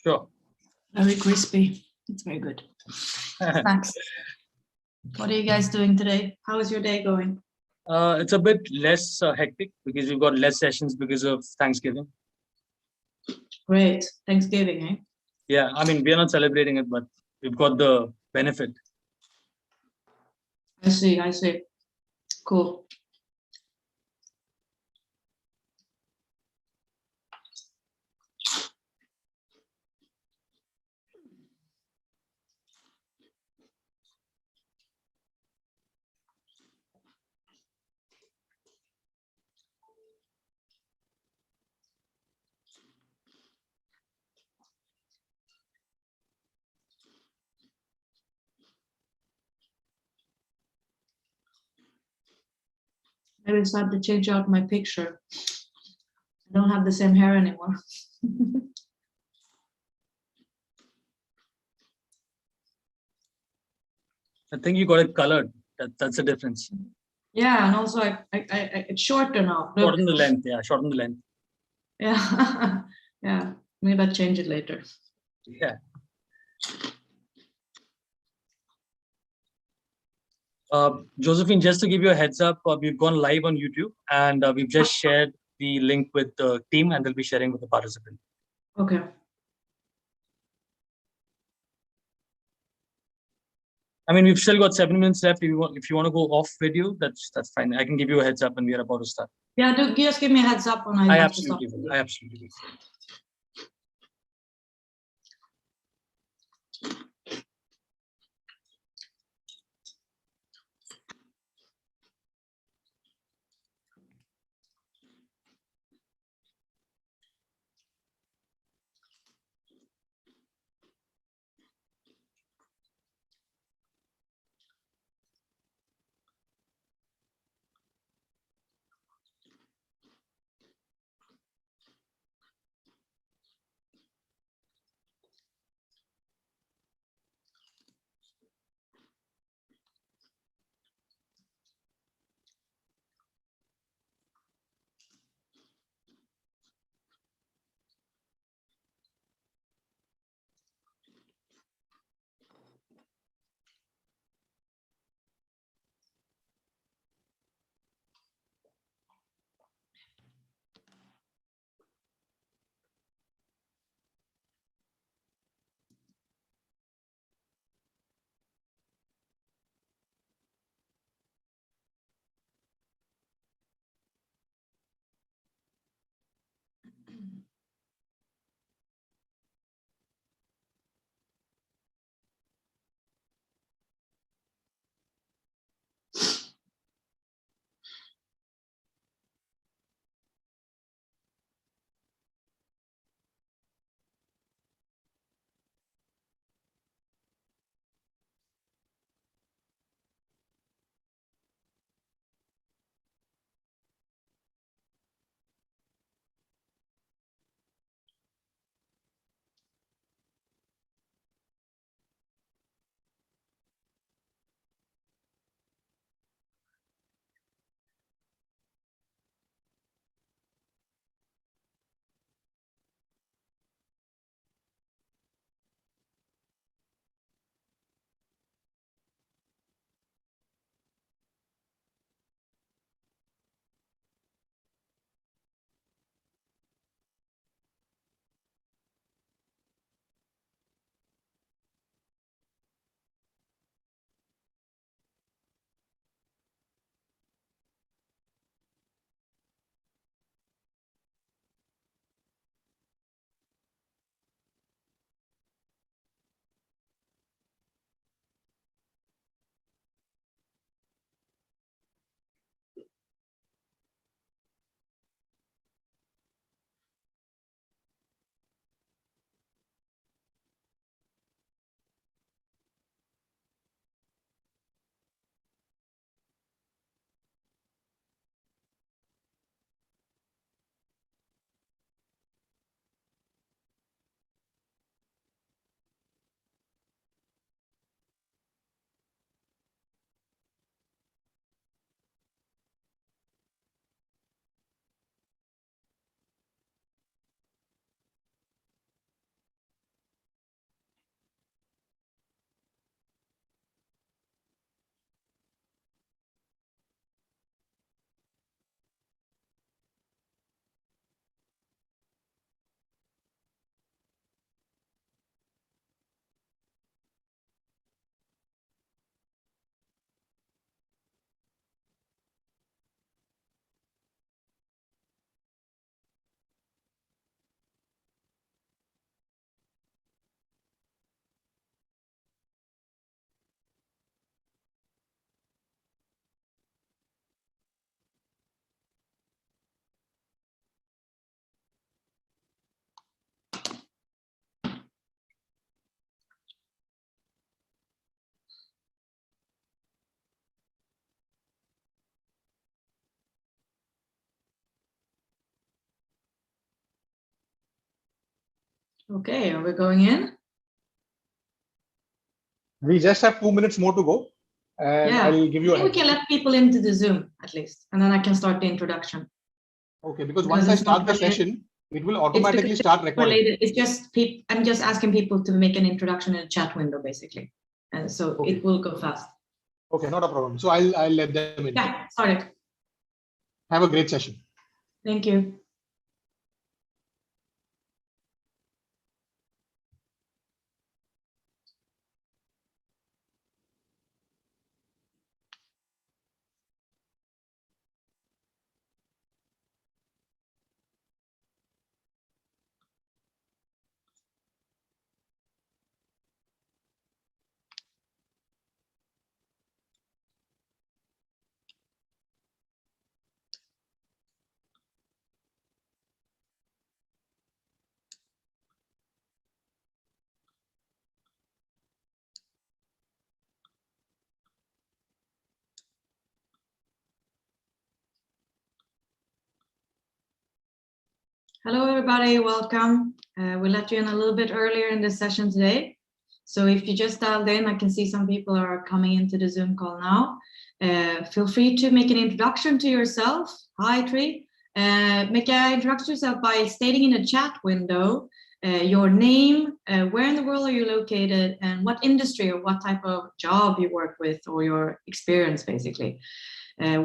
Sure. Very crispy. It's very good. Snacks. What are you guys doing today? How is your day going? It's a bit less hectic because we've got less sessions because of Thanksgiving. Great. Thanksgiving, eh? Yeah, I mean, we are not celebrating it, but we've got the benefit. I see. Cool. Maybe it's time to change out my picture. I don't have the same hair anymore. I think you got it colored. That's the difference. Yeah, and also it's shorter now. Look. Shorten the length. Yeah, shorten the length. Yeah, yeah. Maybe I'll change it later. Yeah. Josephine, just to give you a heads up, we've gone live on YouTube and we've just shared the link with the team and they'll be sharing with the participant. Okay. I mean, we've still got 7 minutes left. If you want to go off video, that's fine. I can give you a heads up when we are about to start. Yeah, just give me a heads up when I want to stop. I absolutely will. Okay, are we going in? We just have 2 minutes more to go, and Yeah, I'll give you a we heads can up. let people into the Zoom at least, and then I can start the introduction. Okay, because Because once I it's not start the related- session, it will It's automatically because start it's recording. related. It's just I'm just asking people to make an introduction in the chat window, basically, and so Okay. it will go fast. Okay, not a problem. So I'll let them in. Yeah, sorry. Have a great session. Thank you. Hello, everybody. Welcome. We'll let you in a little bit earlier in this session today. So if you just dialed in, I can see some people are coming into the Zoom call now. Feel free to make an introduction to yourself. Hi, Tree. Make an introduction to yourself by stating in the chat window your name, where in the world are you located, and what industry or what type of job you work with, or your experience, basically.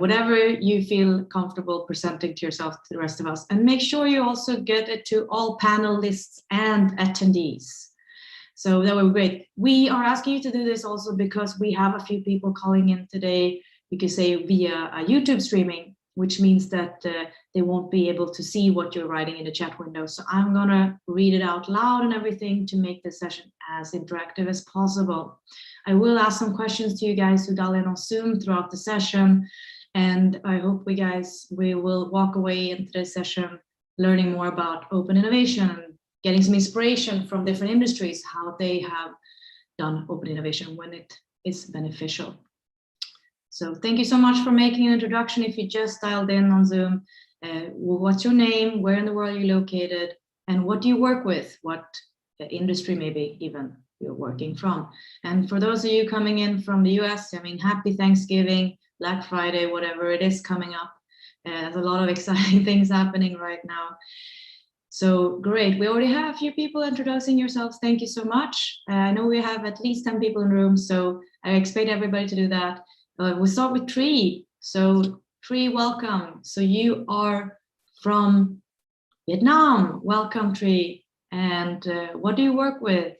Whatever you feel comfortable presenting to yourself to the rest of us. And make sure you also get it to all panelists and attendees. So that would be great. We are asking you to do this also because we have a few people calling in today, you could say via YouTube streaming, which means that they won't be able to see what you're writing in the chat window. So I'm gonna read it out loud and everything to make this session as interactive as possible. I will ask some questions to you guys who dial in on Zoom throughout the session. And I hope we will walk away into this session learning more about open innovation and getting some inspiration from different industries, how they have done open innovation when it is beneficial. So thank you so much for making an introduction. If you just dialed in on Zoom, what's your name, where in the world are you located, and what do you work with? What industry maybe even you're working from? And for those of you coming in from the US, I mean, happy Thanksgiving, Black Friday, whatever it is coming up. There's a lot of exciting things happening right now. So great, we already have a few people introducing yourselves. Thank you so much. I know we have at least 10 people in the room, so I expect everybody to do that. We'll start with Tree. So Tree, welcome. So you are from Vietnam. Welcome, Tree. And what do you work with?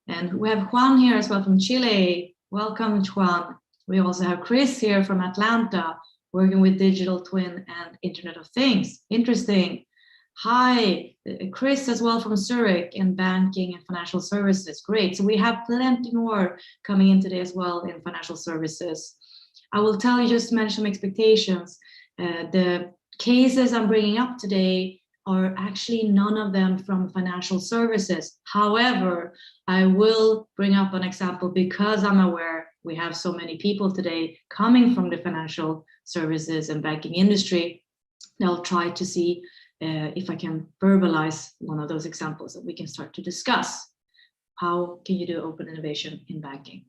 And we have Juan here as well from Chile. Welcome, Juan. We also have Chris here from Atlanta, working with digital twin and Internet of Things. Interesting. Hi, Chris as well from Zurich in banking and financial services. Great. So we have plenty more coming in today as well in financial services. I will tell you, just to manage some expectations. The cases I'm bringing up today are actually none of them from financial services. However, I will bring up an example because I'm aware we have so many people today coming from the financial services and banking industry. I'll try to see if I can verbalize one of those examples that we can start to discuss. How can you do open innovation in banking?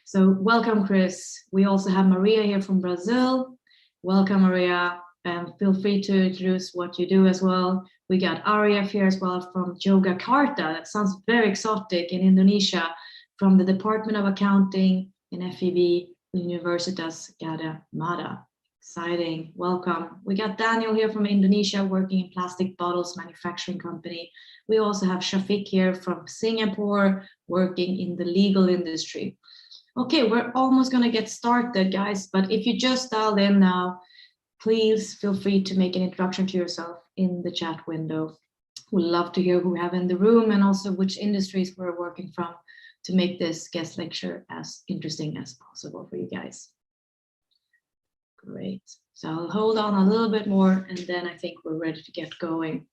So welcome, Chris. We also have Maria here from Brazil. Welcome, Maria. And feel free to introduce what you do as well. We got Arya here as well from Yogyakarta. That sounds very exotic, in Indonesia, from the Department of Accounting in FEB, Universitas Gadjah Mada. Exciting, welcome. We got Daniel here from Indonesia, working in plastic bottles manufacturing company. We also have Shafiq here from Singapore, working in the legal industry. Okay, we're almost gonna get started, guys, but if you just dialed in now, please feel free to make an introduction to yourself in the chat window. We'd love to hear who we have in the room and also which industries we're working from to make this guest lecture as interesting as possible for you guys. Great. So I'll hold on a little bit more and then I think we're ready to get going.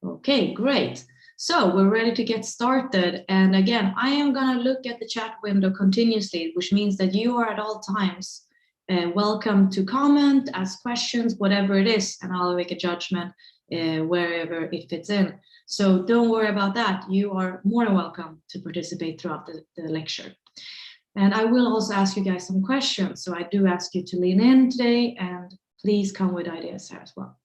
Okay, great. So we're ready to get started. And again, I am going to look at the chat window continuously, which means that you are at all times welcome to comment, ask questions, whatever it is, and I'll make a judgment wherever it fits in. So don't worry about that. You are more than welcome to participate throughout the lecture. And I will also ask you guys some questions. So I do ask you to lean in today and please come with ideas here as well.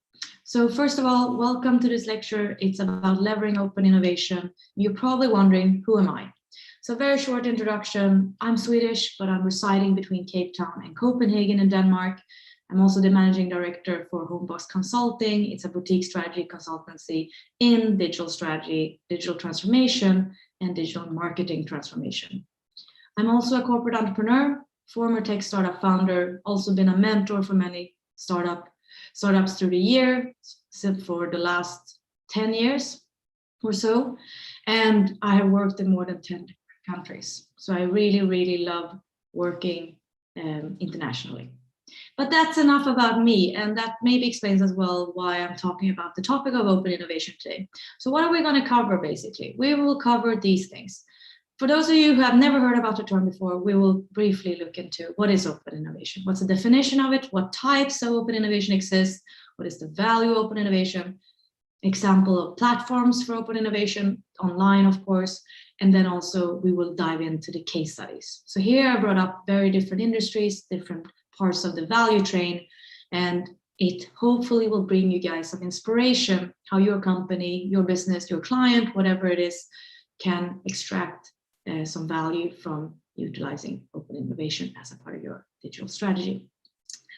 So first of all, welcome to this lecture. It's about leveraging open innovation. You're probably wondering, who am I? So very short introduction. I'm Swedish, but I'm residing between Cape Town and Copenhagen in Denmark. I'm also the managing director for Homebox Consulting. It's a boutique strategy consultancy in digital strategy, digital transformation, and digital marketing transformation. I'm also a corporate entrepreneur, former tech startup founder, also been a mentor for many startups through the year, for the last 10 years or so. And I have worked in more than 10 countries. So I really, really love working internationally. But that's enough about me, and that maybe explains as well why I'm talking about the topic of open innovation today. So what are we going to cover basically? We will cover these things. For those of you who have never heard about the term before, we will briefly look into what is open innovation, what's the definition of it, what types of open innovation exist, what is the value of open innovation, example of platforms for open innovation, online of course, and then also we will dive into the case studies. So here I brought up very different industries, different parts of the value chain, and it hopefully will bring you guys some inspiration how your company, your business, your client, whatever it is, can extract some value from utilizing open innovation as a part of your digital strategy.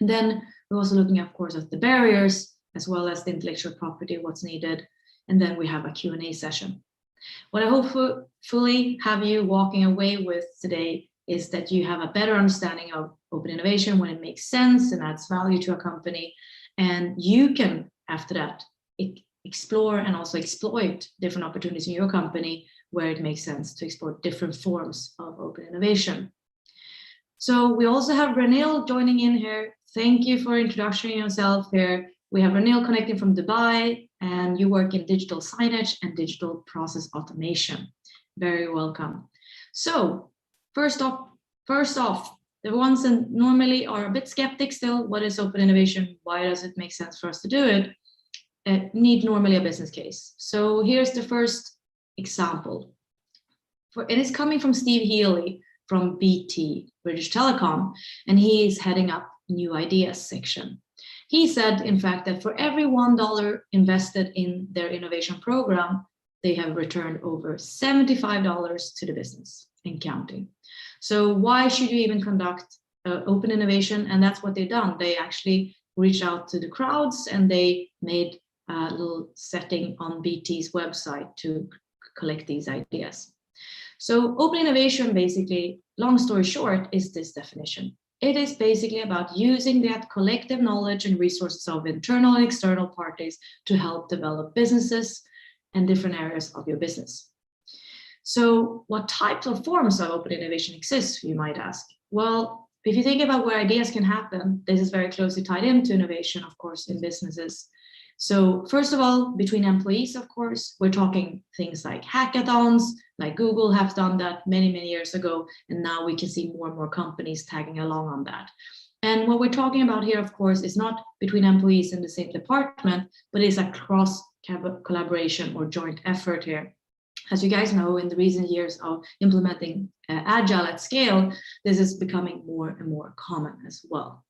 And then we're also looking, of course, at the barriers as well as the intellectual property, what's needed, and then we have a Q&A session. What I hopefully have you walking away with today is that you have a better understanding of open innovation when it makes sense and adds value to a company, and you can, after that, explore and also exploit different opportunities in your company where it makes sense to explore different forms of open innovation. So we also have Ranil joining in here. Thank you for introducing yourself here. We have Ranil connecting from Dubai, and you work in digital signage and digital process automation. Very welcome. So first off, the ones that normally are a bit skeptic still, what is open innovation? Why does it make sense for us to do it? Need normally a business case. So here's the first example. It is coming from Steve Healy from BT, British Telecom, and he is heading up new ideas section. He said, in fact, that for every $1 invested in their innovation program, they have returned over $75 to the business and counting. So why should you even conduct open innovation? And that's what they've done. They actually reached out to the crowds and they made a little setting on BT's website to collect these ideas. So open innovation, basically, long story short, is this definition. It is basically about using that collective knowledge and resources of internal and external parties to help develop businesses and different areas of your business. So what types of forms of open innovation exist, you might ask? Well, if you think about where ideas can happen, this is very closely tied into innovation, of course, in businesses. So first of all, between employees, of course, we're talking things like hackathons, like Google have done that many, many years ago. And now we can see more and more companies tagging along on that. And what we're talking about here, of course, is not between employees in the same department, but it's a cross collaboration or joint effort here. As you guys know, in the recent years of implementing Agile at scale, this is becoming more and more common as well.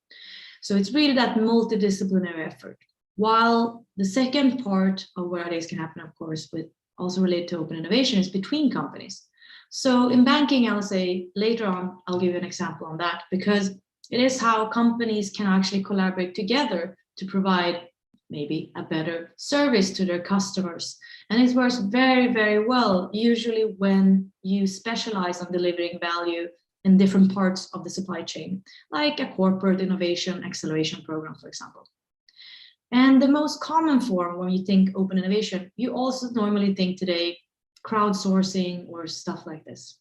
So it's really that multidisciplinary effort. While the second part of where ideas can happen, of course, with also related to open innovation is between companies. So in banking, I'll say later on, I'll give you an example on that, because it is how companies can actually collaborate together to provide maybe a better service to their customers. And it works very, very well, usually when you specialize on delivering value in different parts of the supply chain, like a corporate innovation acceleration program, for example. And the most common form when you think open innovation, you also normally think today crowdsourcing or stuff like this.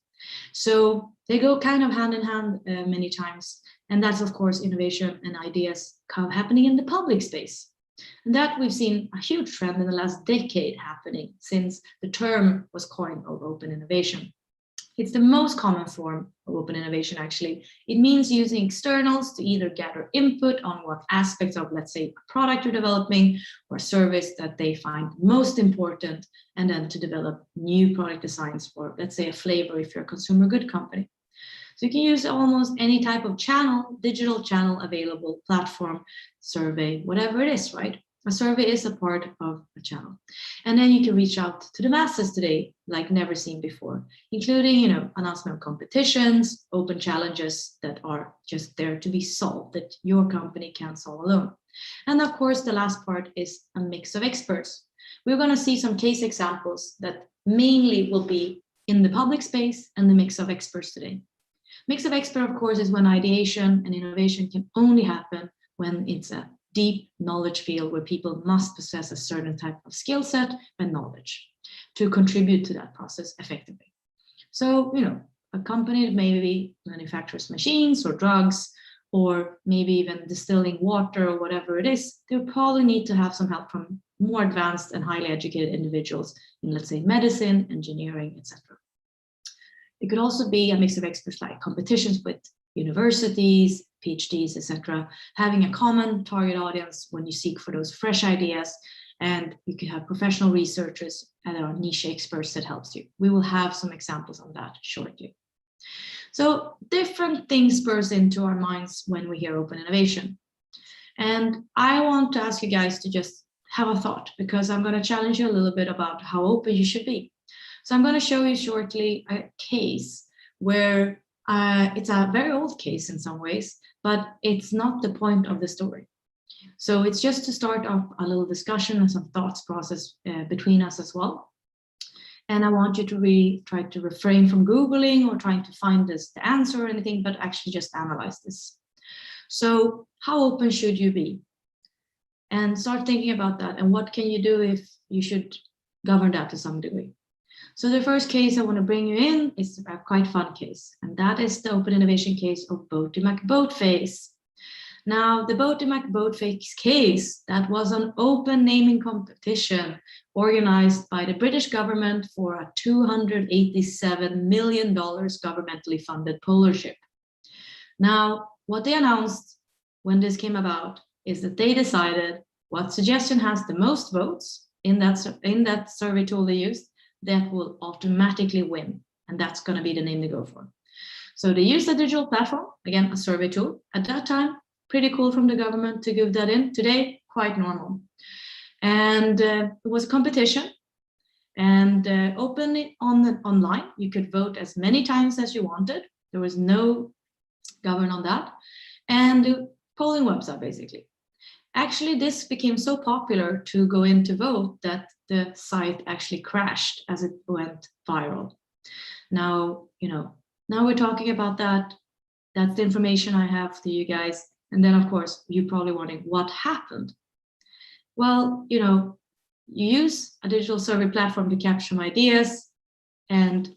So they go kind of hand in hand many times. And that's, of course, innovation and ideas happening in the public space. And that we've seen a huge trend in the last decade happening since the term was coined of open innovation. It's the most common form of open innovation, actually. It means using externals to either gather input on what aspects of, let's say, a product you're developing or service that they find most important, and then to develop new product designs for, let's say, a flavor if you're a consumer good company. So you can use almost any type of channel, digital channel available, platform, survey, whatever it is, right? A survey is a part of a channel. And then you can reach out to the masses today like never seen before, including, announcement of competitions, open challenges that are just there to be solved, that your company can't solve alone. And of course, the last part is a mix of experts. We're going to see some case examples that mainly will be in the public space and the mix of experts today. Mix of expert, of course, is when ideation and innovation can only happen when it's a deep knowledge field where people must possess a certain type of skill set and knowledge to contribute to that process effectively. So, a company that maybe manufactures machines or drugs, or maybe even distilling water or whatever it is, they'll probably need to have some help from more advanced and highly educated individuals in, let's say, medicine, engineering, etc. It could also be a mix of experts like competitions with universities, PhDs, etc., having a common target audience when you seek for those fresh ideas, and you could have professional researchers and our niche experts that helps you. We will have some examples on that shortly. So different things burst into our minds when we hear open innovation. And I want to ask you guys to just have a thought, because I'm going to challenge you a little bit about how open you should be. So I'm going to show you shortly a case where it's a very old case in some ways, but it's not the point of the story. So it's just to start off a little discussion and some thoughts process between us as well. And I want you to really try to refrain from Googling or trying to find the answer or anything, but actually just analyze this. So how open should you be? And start thinking about that. And what can you do if you should govern that to some degree? So the first case I want to bring you in is a quite fun case, and that is the open innovation case of Boaty McBoatface. Now, the Boaty McBoatface case, that was an open naming competition organized by the British government for a $287 million governmentally funded polar ship. Now, what they announced when this came about is that they decided what suggestion has the most votes in that survey tool they used, that will automatically win. And that's going to be the name they go for. So they used a digital platform, again, a survey tool. At that time, pretty cool from the government to give that in. Today, quite normal. And it was a competition, and openly online. You could vote as many times as you wanted. There was no govern on that. And polling website, basically. Actually, this became so popular to go in to vote that the site actually crashed as it went viral. Now, now we're talking about that. That's the information I have for you guys. And then, of course, you're probably wondering what happened. Well, you use a digital survey platform to capture some ideas, and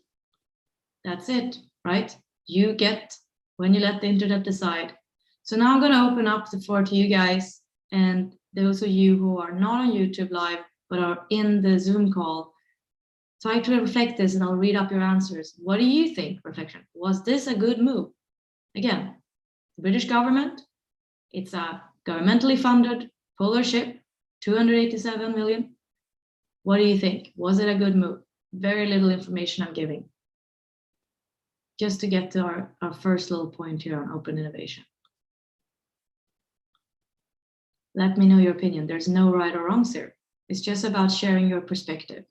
that's it, right? You get when you let the internet decide. So now I'm going to open up the floor to you guys, and those of you who are not on YouTube Live, but are in the Zoom call, try to reflect this, and I'll read up your answers. What do you think, reflection? Was this a good move? Again, the British government, it's a governmentally funded polar ship, 287 million. What do you think? Was it a good move? Very little information I'm giving. Just to get to our first little point here on open innovation. Let me know your opinion. There's no right or wrong here. It's just about sharing your perspective.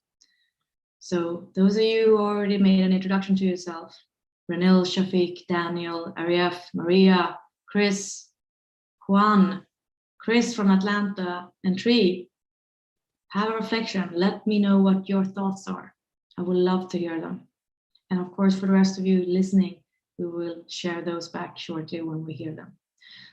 So those of you who already made an introduction to yourself, Ranil, Shafiq, Daniel, Arief, Maria, Chris, Juan, Chris from Atlanta, and Tree, have a reflection. Let me know what your thoughts are. I would love to hear them. And of course, for the rest of you listening, we will share those back shortly when we hear them.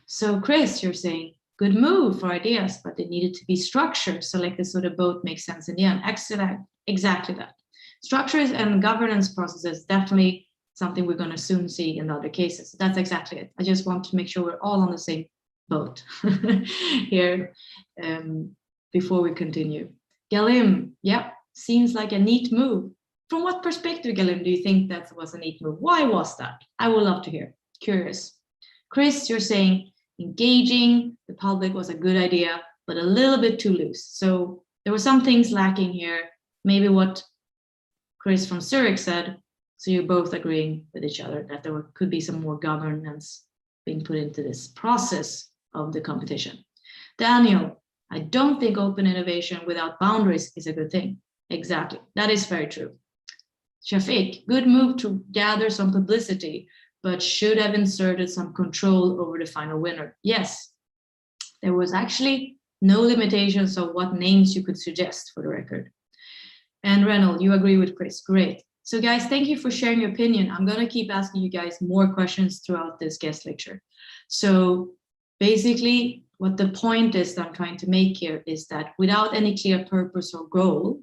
So Chris, you're saying, good move for ideas, but they needed to be structured. So like this, so the boat makes sense in the end. Excellent, exactly that. Structures and governance processes, definitely something we're going to soon see in other cases. That's exactly it. I just want to make sure we're all on the same boat here before we continue. Galim, yeah, seems like a neat move. From what perspective, Galim, do you think that was a neat move? Why was that? I would love to hear. Curious. Chris, you're saying engaging the public was a good idea, but a little bit too loose. So there were some things lacking here. Maybe what Chris from Zurich said. So you're both agreeing with each other that there could be some more governance being put into this process of the competition. Daniel, I don't think open innovation without boundaries is a good thing. Exactly, that is very true. Shafiq, good move to gather some publicity, but should have inserted some control over the final winner. Yes, there was actually no limitations of what names you could suggest, for the record. And Reynolds, you agree with Chris, great. So guys, thank you for sharing your opinion. I'm gonna keep asking you guys more questions throughout this guest lecture. So basically, what the point is that I'm trying to make here is that without any clear purpose or goal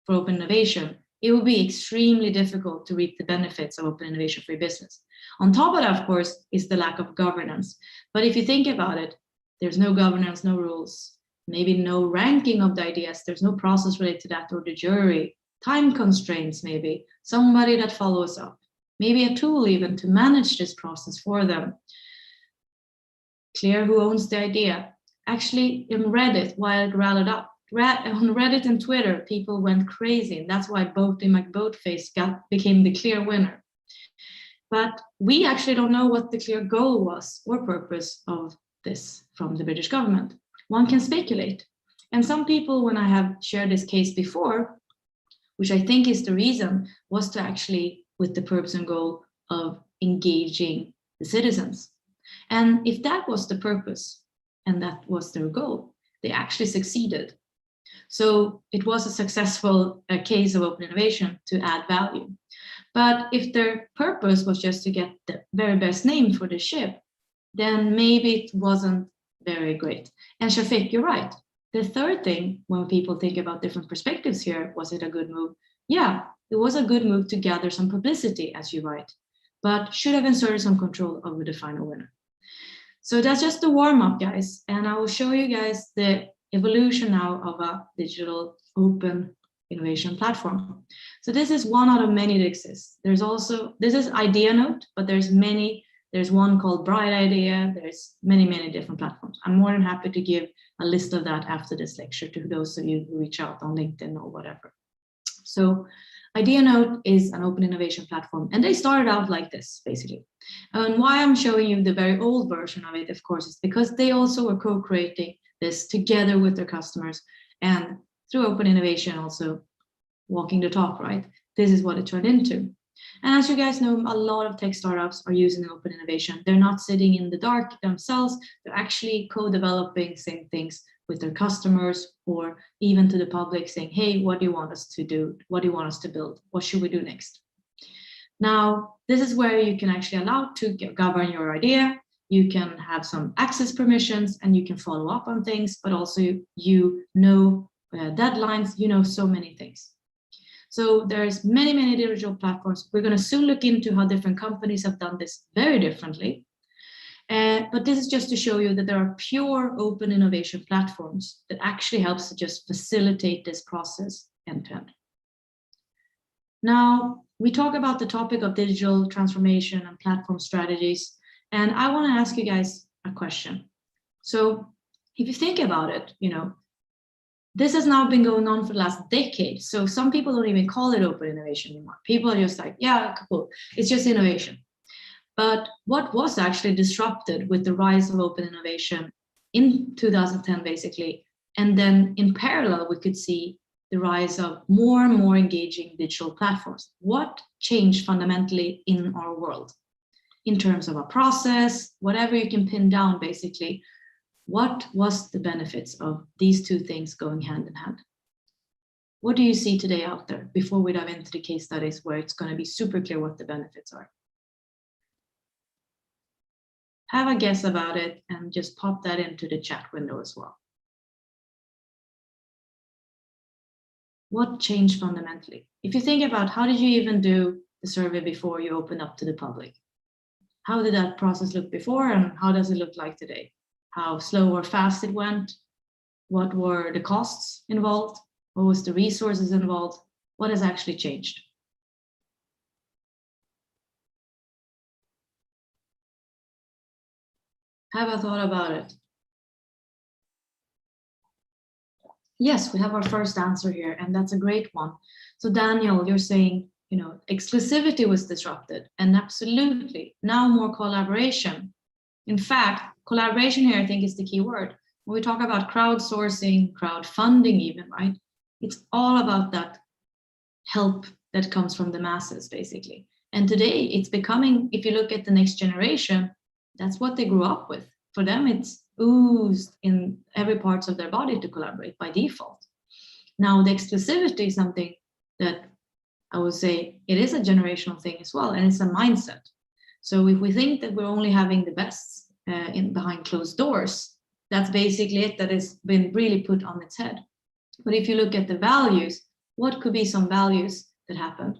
for open innovation, it will be extremely difficult to reap the benefits of open innovation for your business. On top of that, of course, is the lack of governance. But if you think about it, there's no governance, no rules, maybe no ranking of the ideas, there's no process related to that, or the jury, time constraints maybe, somebody that follows up, maybe a tool even to manage this process for them. Clear who owns the idea. Actually, in Reddit, while it rallied up, on Reddit and Twitter, people went crazy, and that's why Boaty McBoatface became the clear winner. But we actually don't know what the clear goal was or purpose of this from the British government. One can speculate. And some people, when I have shared this case before, which I think is the reason, was to actually, with the purpose and goal of engaging the citizens. And if that was the purpose and that was their goal, they actually succeeded. So it was a successful case of open innovation to add value. But if their purpose was just to get the very best name for the ship, then maybe it wasn't very great. And Shafiq, you're right. The third thing, when people think about different perspectives here, was it a good move? Yeah, it was a good move to gather some publicity, as you write, but should have inserted some control over the final winner. So that's just the warm up, guys. And I will show you guys the evolution now of a digital open innovation platform. So this is one out of many that exist. There's also, this is Idea Note, but there's many. There's one called Bright Idea. There's many, many different platforms. I'm more than happy to give a list of that after this lecture to those of you who reach out on LinkedIn or whatever. So Idea Note is an open innovation platform, and they started out like this, basically. And why I'm showing you the very old version of it, of course, is because they also were co-creating this together with their customers, and through open innovation also walking the talk, right? This is what it turned into. And as you guys know, a lot of tech startups are using open innovation. They're not sitting in the dark themselves. They're actually co-developing same things with their customers, or even to the public, saying, hey, what do you want us to do? What do you want us to build? What should we do next? Now, this is where you can actually allow to govern your idea. You can have some access permissions, and you can follow up on things, but also you know deadlines, you know so many things. So there's many, many digital platforms. We're going to soon look into how different companies have done this very differently. But this is just to show you that there are pure open innovation platforms that actually helps to just facilitate this process end to end. Now, we talk about the topic of digital transformation and platform strategies. And I want to ask you guys a question. So if you think about it, you know, this has now been going on for the last decade. So some people don't even call it open innovation anymore. People are just like, yeah, cool. It's just innovation. But what was actually disrupted with the rise of open innovation in 2010, basically, and then in parallel, we could see the rise of more and more engaging digital platforms. What changed fundamentally in our world? In terms of a process, whatever you can pin down, basically, what was the benefits of these two things going hand in hand? What do you see today out there before we dive into the case studies where it's going to be super clear what the benefits are? Have a guess about it and just pop that into the chat window as well. What changed fundamentally? If you think about how did you even do the survey before you opened up to the public? How did that process look before, and how does it look like today? How slow or fast it went? What were the costs involved? What was the resources involved? What has actually changed? Have a thought about it. Yes, we have our first answer here, and that's a great one. So Daniel, you're saying, exclusivity was disrupted, and absolutely, now more collaboration. In fact, collaboration here, I think, is the key word. When we talk about crowdsourcing, crowdfunding even, right? It's all about that help that comes from the masses, basically. And today it's becoming, if you look at the next generation, that's what they grew up with. For them, it's oozed in every part of their body to collaborate by default. Now, the exclusivity is something that I would say it is a generational thing as well, and it's a mindset. So if we think that we're only having the best behind closed doors, that's basically it, that has been really put on its head. But if you look at the values, what could be some values that happened?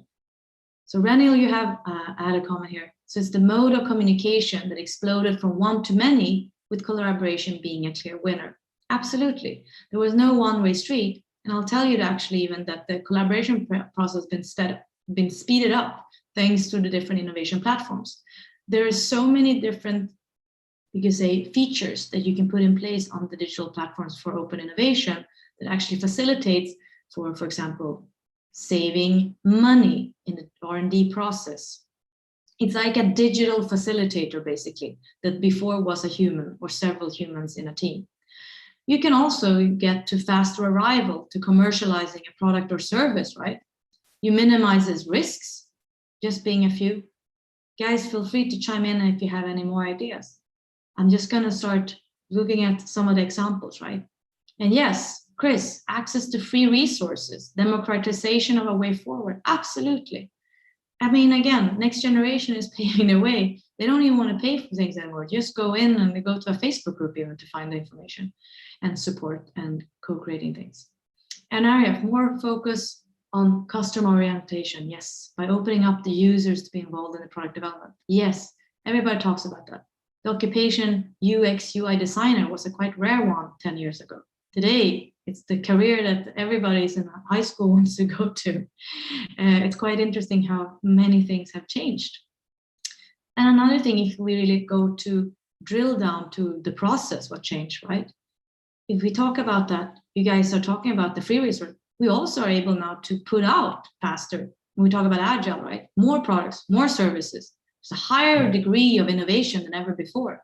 So Reniel, you have added a comment here. So it's the mode of communication that exploded from one to many, with collaboration being a clear winner. Absolutely. There was no one-way street. And I'll tell you actually even that the collaboration process has been speeded up thanks to the different innovation platforms. There are so many different, you could say, features that you can put in place on the digital platforms for open innovation that actually facilitates for example, saving money in the R&D process. It's like a digital facilitator, basically, that before was a human or several humans in a team. You can also get to faster arrival to commercializing a product or service, right? You minimizes risks, just being a few. Guys, feel free to chime in if you have any more ideas. I'm just going to start looking at some of the examples, right? And yes, Chris, access to free resources, democratization of a way forward. Absolutely. I mean, again, next generation is paving the way. They don't even want to pay for things anymore. Just go in and they go to a Facebook group even to find the information and support and co-creating things. An area of more focus on customer orientation. Yes, by opening up the users to be involved in the product development. Yes, everybody talks about that. The occupation UX UI designer was a quite rare one 10 years ago. Today, it's the career that everybody's in high school wants to go to. It's quite interesting how many things have changed. And another thing, if we really go to drill down to the process, what changed, right? If we talk about that, you guys are talking about the free resource. We also are able now to put out faster. When we talk about agile, right? More products, more services. There's a higher degree of innovation than ever before.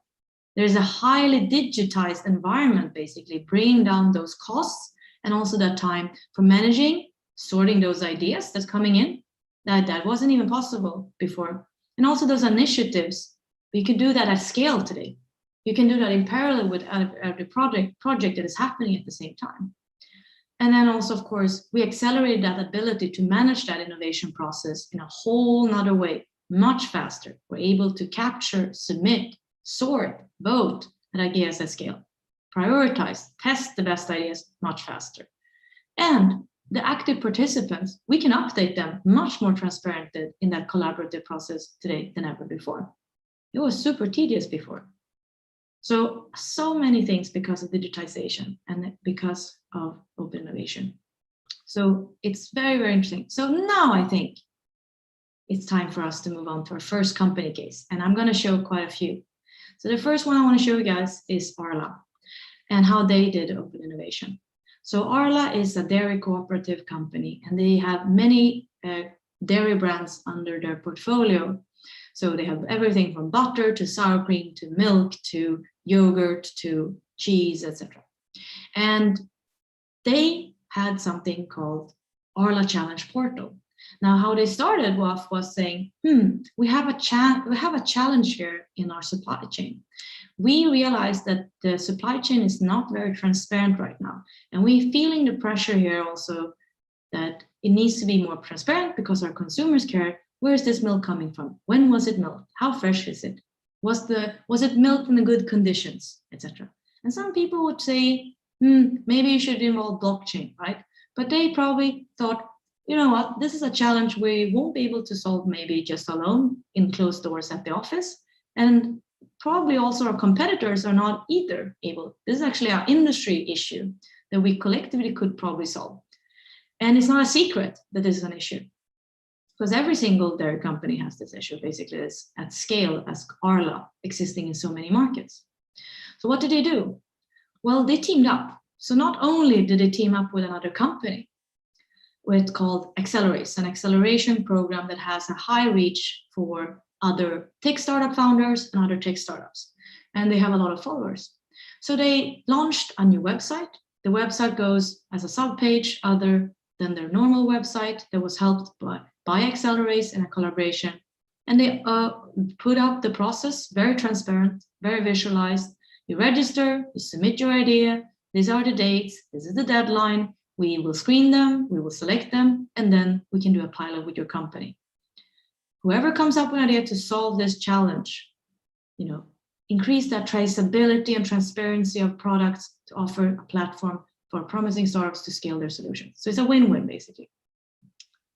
There's a highly digitized environment, basically bringing down those costs and also that time for managing, sorting those ideas that's coming in. That wasn't even possible before. And also those initiatives, we can do that at scale today. You can do that in parallel with the project that is happening at the same time. And then also, of course, we accelerated that ability to manage that innovation process in a whole nother way, much faster. We're able to capture, submit, sort, vote at ideas at scale, prioritize, test the best ideas much faster. And the active participants, we can update them much more transparent in that collaborative process today than ever before. It was super tedious before. So many things because of digitization and because of open innovation. So it's very, very interesting. So now I think it's time for us to move on to our first company case. And I'm going to show quite a few. So the first one I want to show you guys is Arla and how they did open innovation. So Arla is a dairy cooperative company, and they have many dairy brands under their portfolio. So they have everything from butter to sour cream to milk to yogurt to cheese, etc. And they had something called Arla Challenge Portal. Now, how they started was saying, we have a challenge here in our supply chain. We realized that the supply chain is not very transparent right now. And we're feeling the pressure here also that it needs to be more transparent because our consumers care. Where is this milk coming from? When was it milked? How fresh is it? Was it milked in the good conditions, etc.? And some people would say, maybe you should involve blockchain, right? But they probably thought, you know what, this is a challenge we won't be able to solve maybe just alone in closed doors at the office. And probably also our competitors are not either able. This is actually our industry issue that we collectively could probably solve. And it's not a secret that this is an issue, because every single dairy company has this issue, basically, is at scale as Arla, existing in so many markets. So what did they do? Well, they teamed up. So not only did they team up with another company, it's called Accelerates, an acceleration program that has a high reach for other tech startup founders and other tech startups. And they have a lot of followers. So they launched a new website. The website goes as a subpage other than their normal website that was helped by Accelerates in a collaboration. And they put up the process, very transparent, very visualized. You register, you submit your idea, these are the dates, this is the deadline, we will screen them, we will select them, and then we can do a pilot with your company. Whoever comes up with an idea to solve this challenge, increase that traceability and transparency of products to offer a platform for promising startups to scale their solutions. So it's a win-win, basically.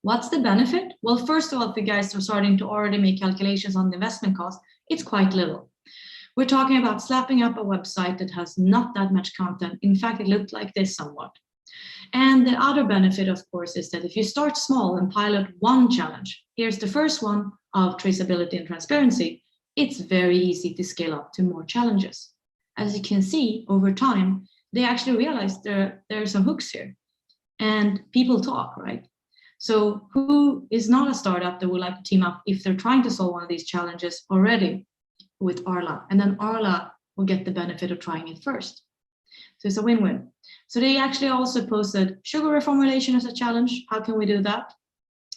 What's the benefit? Well, first of all, if you guys are starting to already make calculations on the investment cost, it's quite little. We're talking about slapping up a website that has not that much content. In fact, it looked like this somewhat. And the other benefit, of course, is that if you start small and pilot one challenge, here's the first one of traceability and transparency, it's very easy to scale up to more challenges. As you can see, over time, they actually realized there are some hooks here. And people talk, right? So who is not a startup that would like to team up if they're trying to solve one of these challenges already with Arla? And then Arla will get the benefit of trying it first. So it's a win-win. So they actually also posted sugar reformulation as a challenge. How can we do that?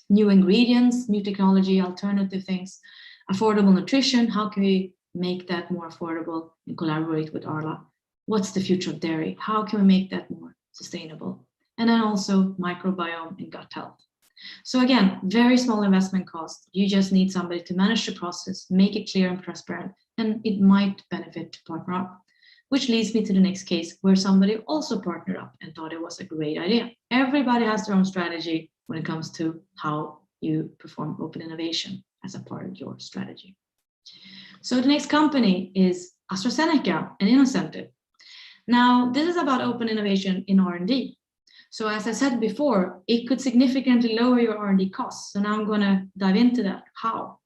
New ingredients, new technology, alternative things, affordable nutrition. How can we make that more affordable and collaborate with Arla? What's the future of dairy? How can we make that more sustainable? And then also microbiome and gut health. So again, very small investment cost. You just need somebody to manage the process, make it clear and transparent, and it might benefit to partner up. Which leads me to the next case where somebody also partnered up and thought it was a great idea. Everybody has their own strategy when it comes to how you perform open innovation as a part of your strategy. So the next company is AstraZeneca and Innocentive. Now, this is about open innovation in R&D. So as I said before, it could significantly lower your R&D costs. So now I'm going to dive into that. How?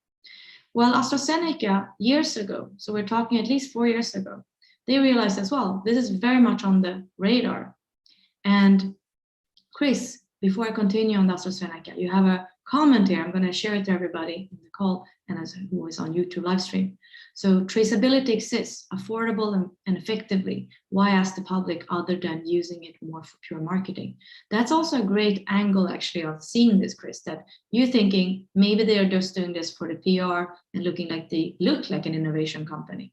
Well, AstraZeneca years ago, so we're talking at least 4 years ago, they realized as well, this is very much on the radar. And Chris, before I continue on AstraZeneca, you have a comment here. I'm going to share it to everybody in the call and as who is on YouTube live stream. So traceability exists affordable and effectively. Why ask the public other than using it more for pure marketing? That's also a great angle actually of seeing this, Chris, that you're thinking maybe they are just doing this for the PR and looking like they look like an innovation company.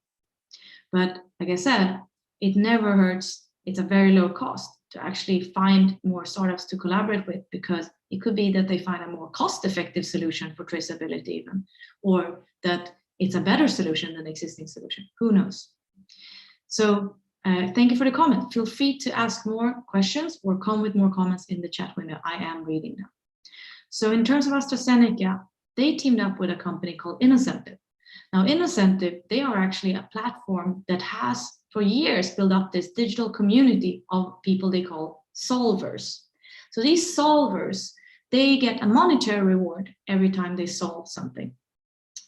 But like I said, it never hurts. It's a very low cost to actually find more startups to collaborate with, because it could be that they find a more cost-effective solution for traceability even, or that it's a better solution than the existing solution. Who knows? So thank you for the comment. Feel free to ask more questions or come with more comments in the chat window. I am reading them. So in terms of AstraZeneca, they teamed up with a company called Innocentive. Now, Innocentive, they are actually a platform that has for years built up this digital community of people they call solvers. So these solvers, they get a monetary reward every time they solve something.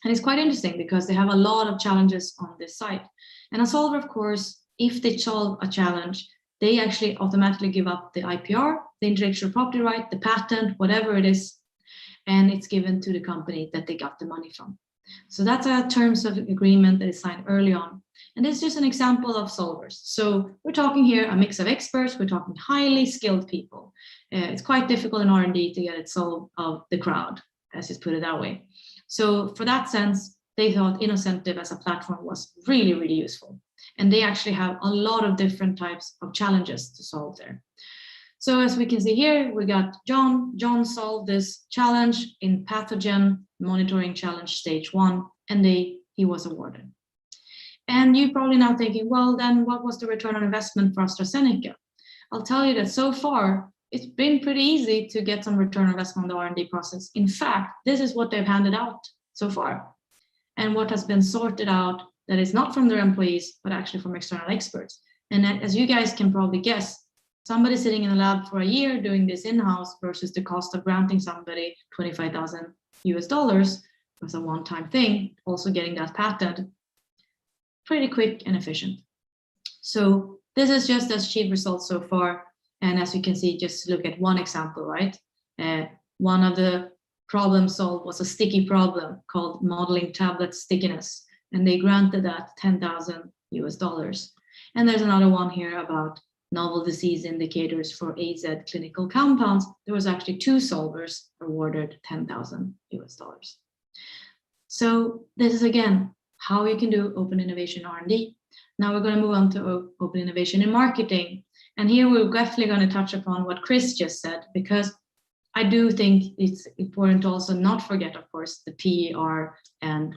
And it's quite interesting because they have a lot of challenges on this site. And a solver, of course, if they solve a challenge, they actually automatically give up the IPR, the intellectual property right, the patent, whatever it is, and it's given to the company that they got the money from. So that's a terms of agreement that is signed early on. And it's just an example of solvers. So we're talking here a mix of experts, we're talking highly skilled people. It's quite difficult in R&D to get it solved of the crowd, let's just put it that way. So for that sense, they thought Innocentive as a platform was really, really useful. And they actually have a lot of different types of challenges to solve there. So as we can see here, we got John. John solved this challenge in pathogen monitoring challenge stage 1, and he was awarded. And you're probably now thinking, well, then what was the return on investment for AstraZeneca? I'll tell you that so far, it's been pretty easy to get some return on investment on the R&D process. In fact, this is what they've handed out so far. And what has been sorted out that is not from their employees, but actually from external experts. And as you guys can probably guess, somebody sitting in a lab for a year doing this in-house versus the cost of granting somebody $25,000 was a one-time thing, also getting that patent, pretty quick and efficient. So this is just as achieved results so far. And as you can see, just look at one example, right? One of the problems solved was a sticky problem called modeling tablet stickiness. And they granted that $10,000. And there's another one here about novel disease indicators for AZ clinical compounds. There was actually 2 solvers awarded $10,000. So this is again how you can do open innovation R&D. Now we're going to move on to open innovation in marketing. And here we're definitely going to touch upon what Chris just said, because I do think it's important to also not forget, of course, the PER and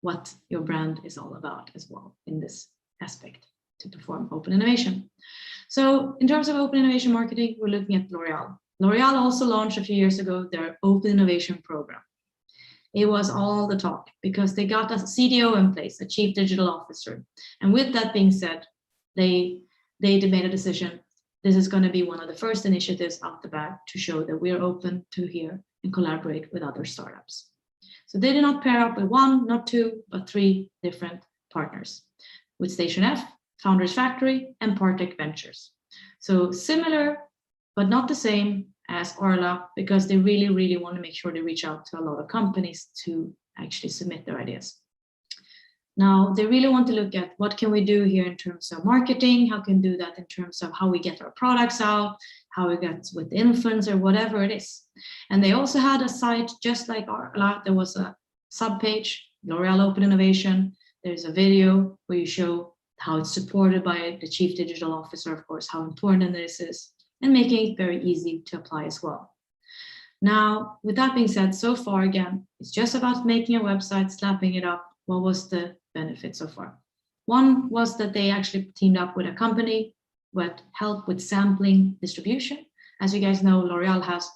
what your brand is all about as well in this aspect to perform open innovation. So in terms of open innovation marketing, we're looking at L'Oreal. L'Oreal also launched a few years ago their open innovation program. It was all the talk because they got a CDO in place, a chief digital officer. And with that being said, they made a decision. This is going to be one of the first initiatives out the back to show that we're open to hear and collaborate with other startups. So they did not pair up with 1, not 2, but 3 different partners with Station F, Founders Factory, and Partech Ventures. So similar, but not the same as Arla, because they really, really want to make sure they reach out to a lot of companies to actually submit their ideas. Now, they really want to look at what can we do here in terms of marketing, how can we do that in terms of how we get our products out, how we get with the influencer, whatever it is. And they also had a site just like Arla. There was a subpage, L'Oreal Open Innovation. There's a video where you show how it's supported by the chief digital officer, of course, how important this is, and making it very easy to apply as well. Now, with that being said, so far, again, it's just about making a website, slapping it up. What was the benefit so far? One was that they actually teamed up with a company that helped with sampling distribution. As you guys know, L'Oreal has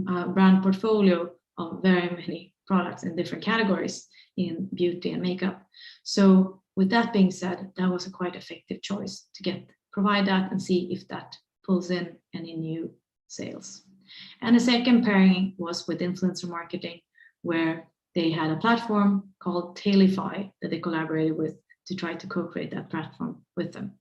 a brand portfolio of very many products in different categories in beauty and makeup. So with that being said, that was a quite effective choice to provide that and see if that pulls in any new sales. And the second pairing was with influencer marketing, where they had a platform called Tailify that they collaborated with to try to co-create that platform with them.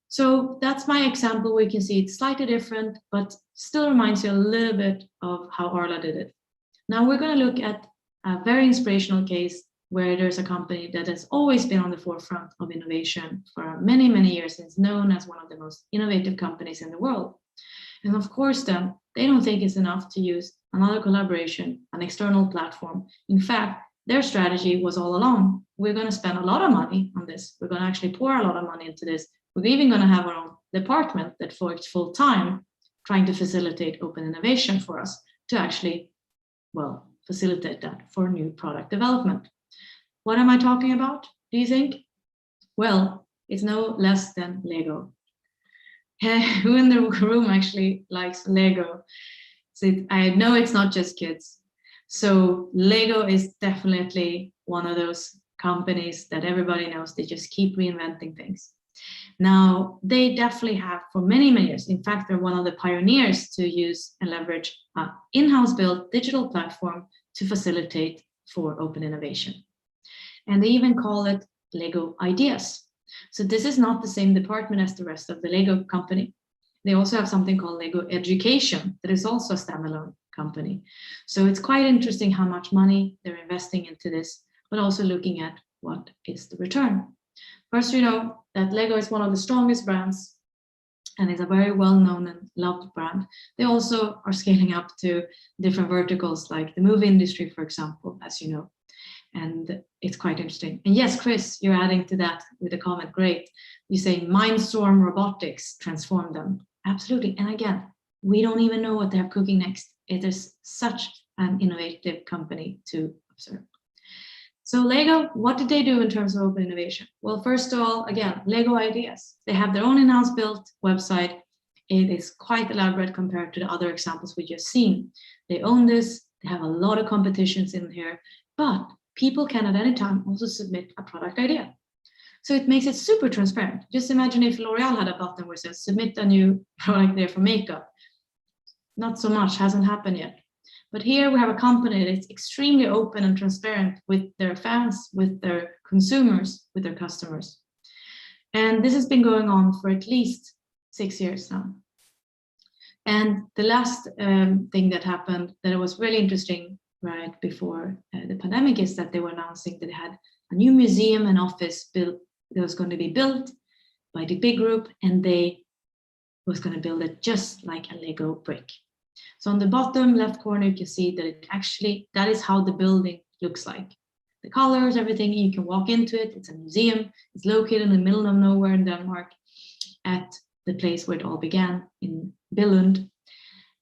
So that's my example. We can see it's slightly different, but still reminds you a little bit of how Arla did it. Now we're going to look at a very inspirational case where there's a company that has always been on the forefront of innovation for many, many years. It's known as one of the most innovative companies in the world. And of course, then, they don't think it's enough to use another collaboration, an external platform. In fact, their strategy was all along, we're going to spend a lot of money on this. We're going to actually pour a lot of money into this. We're even going to have our own department that works full time, trying to facilitate open innovation for us to actually, well, facilitate that for new product development. What am I talking about, do you think? Well, it's no less than Lego. Who in the room actually likes Lego? So I know it's not just kids. So Lego is definitely one of those companies that everybody knows. They just keep reinventing things. Now, they definitely have for many, many years. In fact, they're one of the pioneers to use and leverage an in-house built digital platform to facilitate for open innovation. And they even call it Lego Ideas. So this is not the same department as the rest of the Lego company. They also have something called Lego Education that is also a standalone company. So it's quite interesting how much money they're investing into this, but also looking at what is the return. First, you know that Lego is one of the strongest brands and is a very well-known and loved brand. They also are scaling up to different verticals like the movie industry, for example, as you know. And it's quite interesting. And yes, Chris, you're adding to that with a comment, great. You say Mindstorm Robotics transformed them. Absolutely. And again, we don't even know what they're cooking next. It is such an innovative company to observe. So Lego, what did they do in terms of open innovation? Well, first of all, again, Lego Ideas. They have their own in-house built website. It is quite elaborate compared to the other examples we just seen. They own this. They have a lot of competitions in here, but people can at any time also submit a product idea. So it makes it super transparent. Just imagine if L'Oreal had a button where it says submit a new product there for makeup. Not so much, hasn't happened yet. But here we have a company that's extremely open and transparent with their fans, with their consumers, with their customers. And this has been going on for at least 6 years now. And the last thing that happened that was really interesting right before the pandemic is that they were announcing that they had a new museum and office built that was going to be built by the big group, and they was going to build it just like a Lego brick. So on the bottom left corner, you can see that that is how the building looks like. The colors, everything, you can walk into it. It's a museum. It's located in the middle of nowhere in Denmark at the place where it all began in Billund.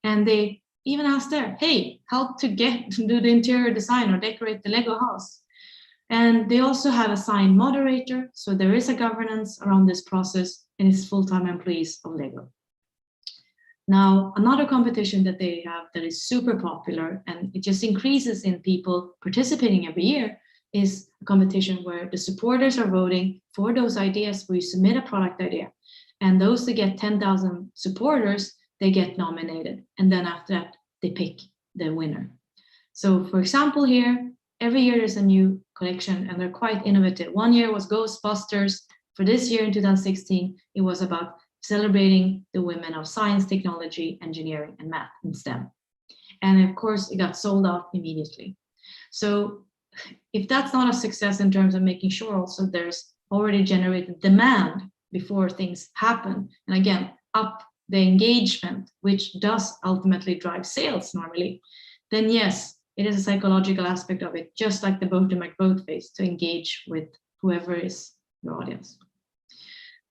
And they even asked there, hey, help to do the interior design or decorate the Lego house. And they also have a signed moderator. So there is a governance around this process, and it's full-time employees of Lego. Now, another competition that they have that is super popular, and it just increases in people participating every year, is a competition where the supporters are voting for those ideas where you submit a product idea. And those that get 10,000 supporters, they get nominated. And then after that, they pick the winner. So for example, here, every year there's a new collection and they're quite innovative. One year was Ghostbusters. For this year in 2016, it was about celebrating the women of science, technology, engineering, and math in STEM. And of course, it got sold out immediately. So if that's not a success in terms of making sure also there's already generated demand before things happen, and again, up the engagement, which does ultimately drive sales normally, then yes, it is a psychological aspect of it, just like the vote to make vote phase, to engage with whoever is your audience.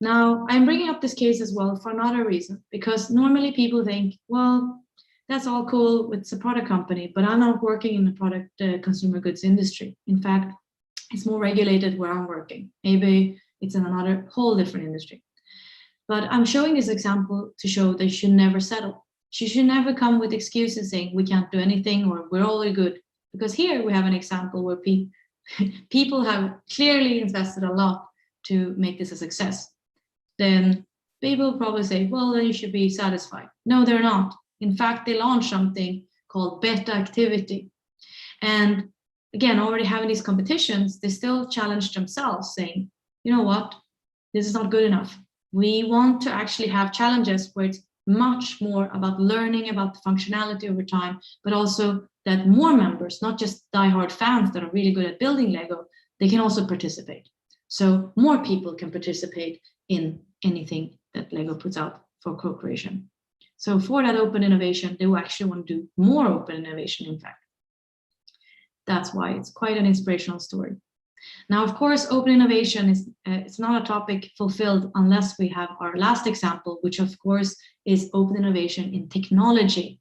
Now, I'm bringing up this case as well for another reason, because normally people think, well, that's all cool, it's a product company, but I'm not working in the product consumer goods industry. In fact, it's more regulated where I'm working. Maybe it's in another whole different industry. But I'm showing this example to show that you should never settle. You should never come with excuses saying we can't do anything or we're all good. Because here we have an example where people have clearly invested a lot to make this a success. Then people probably say, well, then you should be satisfied. No, they're not. In fact, they launched something called beta activity. And again, already having these competitions, they still challenge themselves saying, you know what, this is not good enough. We want to actually have challenges where it's much more about learning about the functionality over time, but also that more members, not just diehard fans that are really good at building Lego, they can also participate. So more people can participate in anything that Lego puts out for co-creation. So for that open innovation, they will actually want to do more open innovation, in fact. That's why it's quite an inspirational story. Now, of course, open innovation is it's not a topic fulfilled unless we have our last example, which of course is open innovation in technology.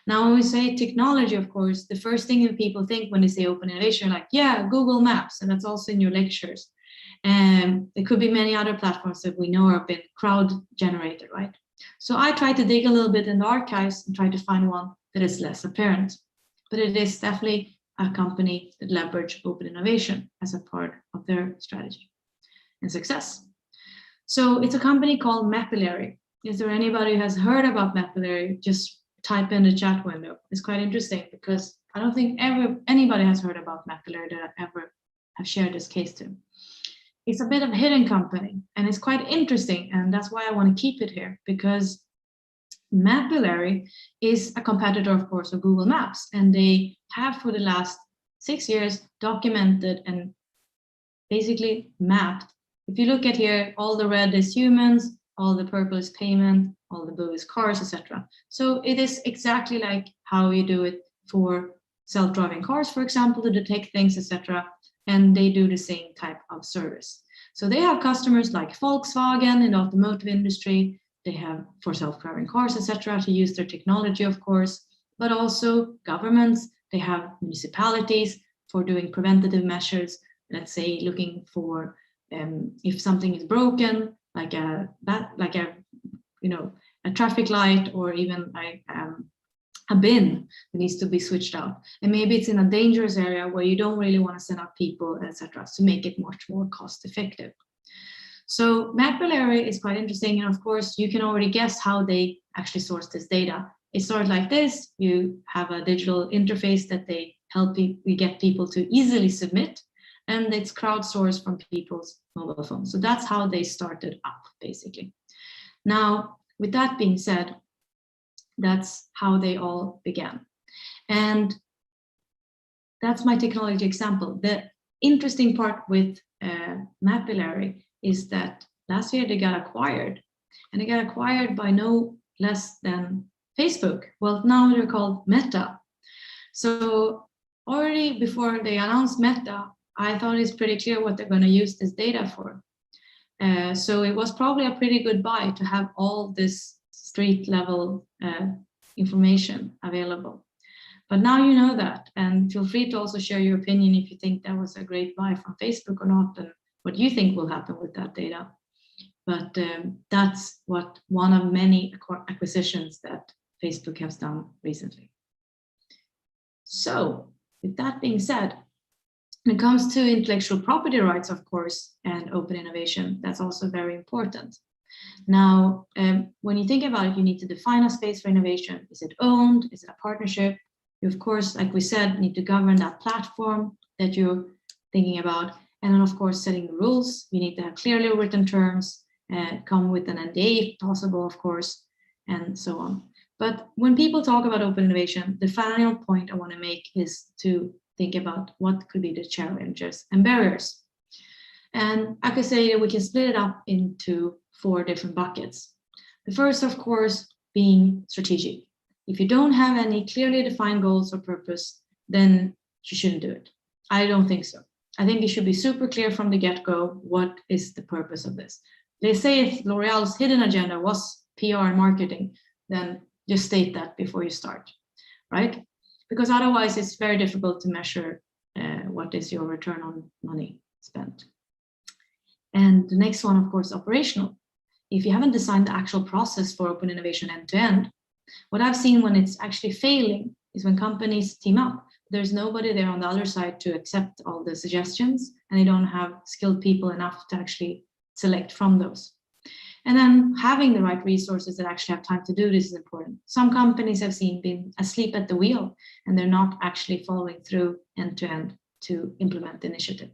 Now, when we say technology, of course, the first thing that people think when they say open innovation, like, yeah, Google Maps, and that's also in your lectures. And there could be many other platforms that we know have been crowd generated, right? So I tried to dig a little bit in the archives and try to find one that is less apparent, but it is definitely a company that leverage open innovation as a part of their strategy and success. So it's a company called Mapillary. Is there anybody who has heard about Mapillary? Just type in the chat window. It's quite interesting because I don't think anybody has heard about Mapillary that I ever have shared this case to. It's a bit of a hidden company and it's quite interesting, and that's why I want to keep it here, because Mapillary is a competitor, of course, of Google Maps, and they have for the last 6 years documented and basically mapped. If you look at here, all the red is humans, all the purple is payment, all the blue is cars, etc. So it is exactly like how you do it for self-driving cars, for example, to detect things, etc. And they do the same type of service. So they have customers like Volkswagen in the automotive industry. They have for self-driving cars, etc., to use their technology, of course, but also governments. They have municipalities for doing preventative measures. Let's say looking for if something is broken, like a traffic light or even a bin that needs to be switched out. And maybe it's in a dangerous area where you don't really want to send out people, etc., to make it much more cost effective. So Mapillary is quite interesting. And of course, you can already guess how they actually source this data. It's sort of like this. You have a digital interface that they help you get people to easily submit and it's crowdsourced from people's mobile phones. So that's how they started up, basically. Now, with that being said, that's how they all began. And that's my technology example. The interesting part with Mapillary is that last year they got acquired, and they got acquired by no less than Facebook. Well, now they're called Meta. So already before they announced Meta, I thought it's pretty clear what they're going to use this data for. So it was probably a pretty good buy to have all this street level information available. But now you know that, and feel free to also share your opinion if you think that was a great buy from Facebook or not, and what you think will happen with that data. But that's what one of many acquisitions that Facebook has done recently. So with that being said, when it comes to intellectual property rights, of course, and open innovation, that's also very important. Now, when you think about it, you need to define a space for innovation. Is it owned? Is it a partnership? You, of course, like we said, need to govern that platform that you're thinking about. And then, of course, setting the rules. You need to have clearly written terms, come with an NDA if possible, of course, and so on. But when people talk about open innovation, the final point I want to make is to think about what could be the challenges and barriers. And I could say that we can split it up into 4 different buckets. The first, of course, being strategic. If you don't have any clearly defined goals or purpose, then you shouldn't do it. I don't think so. I think it should be super clear from the get-go what is the purpose of this. They say if L'Oreal's hidden agenda was PR and marketing, then just state that before you start, right? Because otherwise it's very difficult to measure what is your return on money spent. And the next one, of course, operational. If you haven't designed the actual process for open innovation end to end, what I've seen when it's actually failing is when companies team up. There's nobody there on the other side to accept all the suggestions, and they don't have skilled people enough to actually select from those. And then having the right resources that actually have time to do this is important. Some companies I've seen been asleep at the wheel, and they're not actually following through end to end to implement the initiative.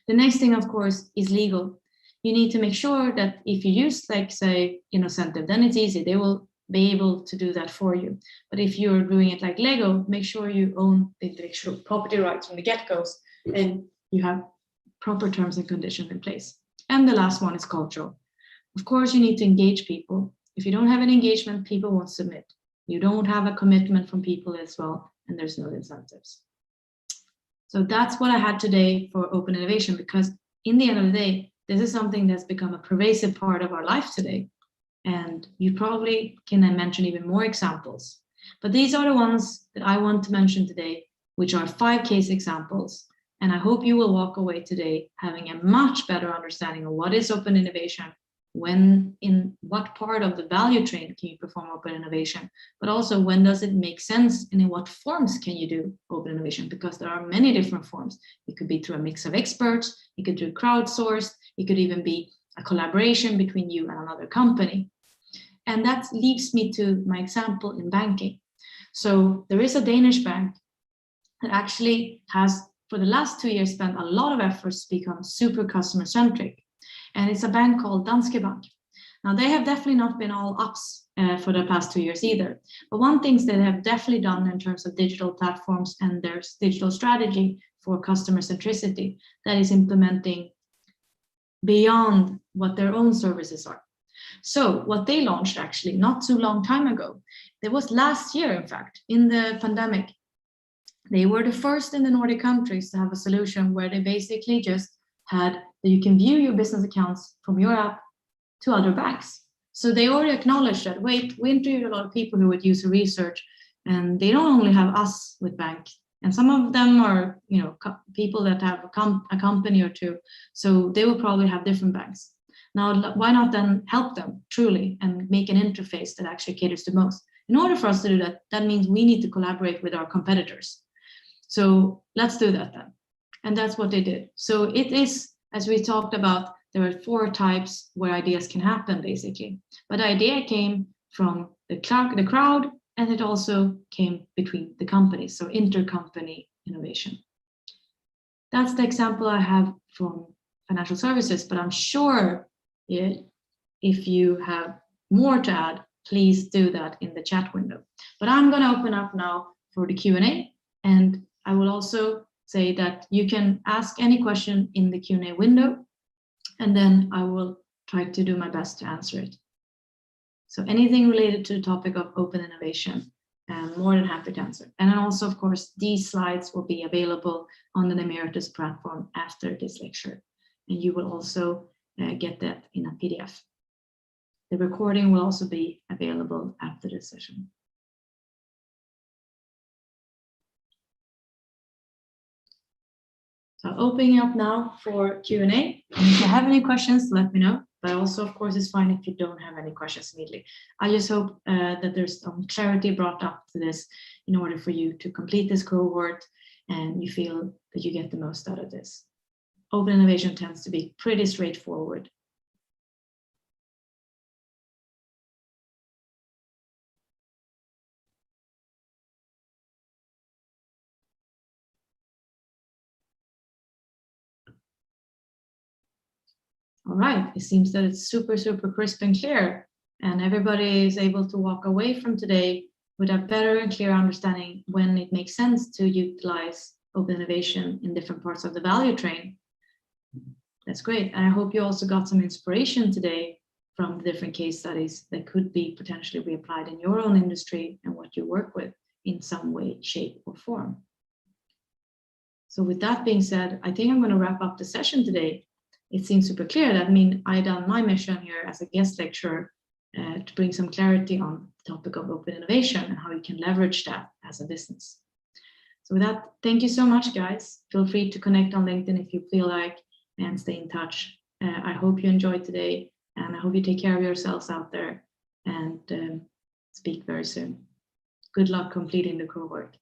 The next thing, of course, is legal. You need to make sure that if you use, like, say, incentive, then it's easy. They will be able to do that for you. But if you're doing it like Lego, make sure you own the intellectual property rights from the get-go, and you have proper terms and conditions in place. And the last one is cultural. Of course, you need to engage people. If you don't have an engagement, people won't submit. You don't have a commitment from people as well, and there's no incentives. So that's what I had today for open innovation, because in the end of the day, this is something that's become a pervasive part of our life today. And you probably can mention even more examples. But these are the ones that I want to mention today, which are 5 case examples. And I hope you will walk away today having a much better understanding of what is open innovation, when, in what part of the value chain can you perform open innovation, but also when does it make sense and in what forms can you do open innovation, because there are many different forms. It could be through a mix of experts, it could be crowdsourced, it could even be a collaboration between you and another company. And that leads me to my example in banking. So there is a Danish bank that actually has, for the last 2 years, spent a lot of efforts to become super customer-centric. And it's a bank called Danske Bank. Now, they have definitely not been all ups for the past 2 years either. But one thing they have definitely done in terms of digital platforms and their digital strategy for customer centricity, that is implementing beyond what their own services are. So what they launched actually not too long time ago, it was last year, in fact, in the pandemic, they were the first in the Nordic countries to have a solution where they basically just had that you can view your business accounts from your app to other banks. So they already acknowledged that, wait, we interviewed a lot of people who would use research, and they don't only have us with bank, and some of them are, people that have a company or two, so they will probably have different banks. Now, why not then help them truly and make an interface that actually caters to most? In order for us to do that, that means we need to collaborate with our competitors. So let's do that then. And that's what they did. So it is, as we talked about, there are 4 types where ideas can happen, basically. But the idea came from the crowd, and it also came between the companies, so intercompany innovation. that's the example I have from financial services, but I'm sure if you have more to add, please do that in the chat window. But I'm going to open up now for the Q&A, and I will also say that you can ask any question in the Q&A window, and then I will try to do my best to answer it. So anything related to the topic of open innovation, I'm more than happy to answer. And then also, of course, these slides will be available on the Emeritus platform after this lecture, and you will also get that in a PDF. The recording will also be available after this session. So opening up now for Q&A. And if you have any questions, let me know. But also, of course, it's fine if you don't have any questions immediately. I just hope that there's some clarity brought up to this in order for you to complete this cohort and you feel that you get the most out of this. Open innovation tends to be pretty straightforward. All right, it seems that it's super, super crisp and clear, and everybody is able to walk away from today with a better and clearer understanding when it makes sense to utilize open innovation in different parts of the value chain. That's great. And I hope you also got some inspiration today from the different case studies that could be potentially reapplied in your own industry and what you work with in some way, shape, or form. So with that being said, I think I'm going to wrap up the session today. It seems super clear that I done my mission here as a guest lecturer to bring some clarity on the topic of open innovation and how you can leverage that as a business. So with that, thank you so much, guys. Feel free to connect on LinkedIn if you feel like, and stay in touch. I hope you enjoyed today, and I hope you take care of yourselves out there, and speak very soon. Good luck completing the cohort.